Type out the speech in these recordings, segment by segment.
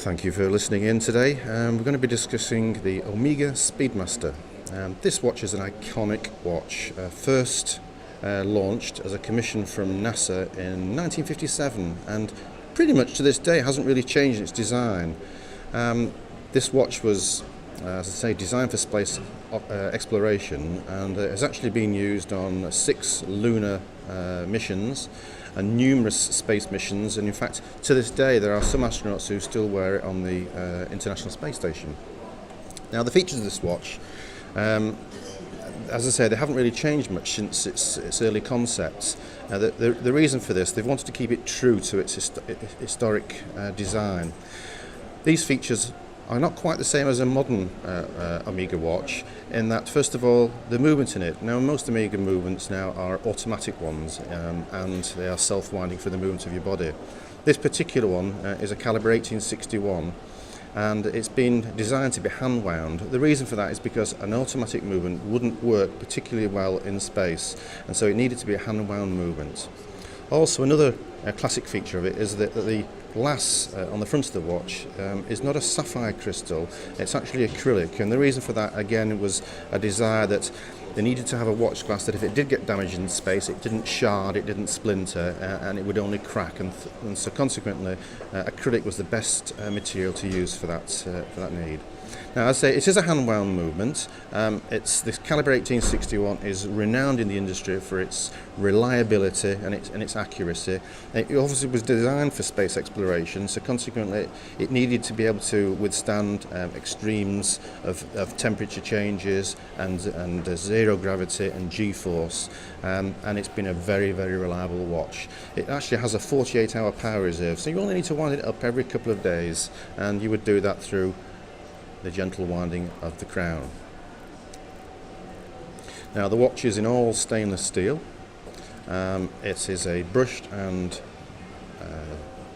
Thank you for listening in today. We're going to be discussing the Omega Speedmaster. This watch is an iconic watch, first launched as a commission from NASA in 1957, and pretty much to this day hasn't really changed its design. This watch was, as I say, designed for space exploration, and has actually been used on 6 lunar missions and numerous space missions, and in fact to this day there are some astronauts who still wear it on the International Space Station. Now, the features of this watch, as I say, they haven't really changed much since its early concepts. The reason for this, they've wanted to keep it true to its historic design. These features are not quite the same as a modern Omega watch, in that, first of all, the movement in it. Now, most Omega movements now are automatic ones, and they are self-winding for the movement of your body. This particular one is a caliber 1861, and it's been designed to be hand-wound. The reason for that is because an automatic movement wouldn't work particularly well in space, and so it needed to be a hand-wound movement. Also, another classic feature of it is that the glass on the front of the watch is not a sapphire crystal, it's actually acrylic, and the reason for that, again, was a desire that they needed to have a watch glass that if it did get damaged in space, it didn't shard, it didn't splinter, and it would only crack, and so consequently acrylic was the best material to use for that need. Now, as I say, it is a hand-wound movement. This caliber 1861 is renowned in the industry for its reliability and its accuracy. It obviously was designed for space exploration, so consequently it needed to be able to withstand extremes of temperature changes and zero gravity and G-force, and it's been a very, very reliable watch. It actually has a 48-hour power reserve, so you only need to wind it up every couple of days, and you would do that through the gentle winding of the crown. Now, the watch is in all stainless steel. It is a brushed and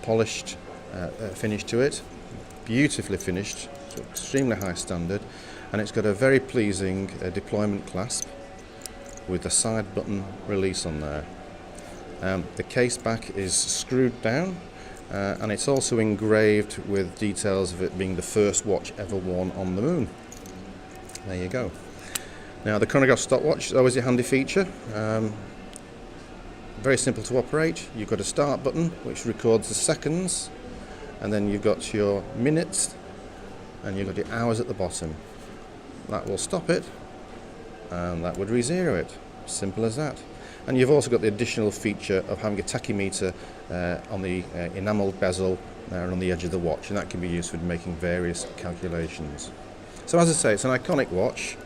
polished finish to it, beautifully finished, to extremely high standard, and it's got a very pleasing deployment clasp with a side button release on there. The case back is screwed down, and it's also engraved with details of it being the first watch ever worn on the moon. There you go. Now, the chronograph stopwatch is always a handy feature. Very simple to operate. You've got a start button which records the seconds, and then you've got your minutes, and you've got your hours at the bottom. That will stop it, and that would re-zero it. Simple as that. And you've also got the additional feature of having a tachymeter on the enamelled bezel and on the edge of the watch, and that can be used for making various calculations. So, as I say, it's an iconic watch,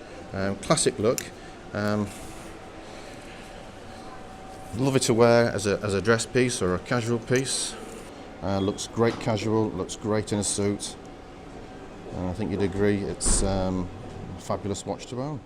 classic look. Love it to wear as a dress piece or a casual piece. Looks great casual, looks great in a suit, and I think you'd agree it's a fabulous watch to own.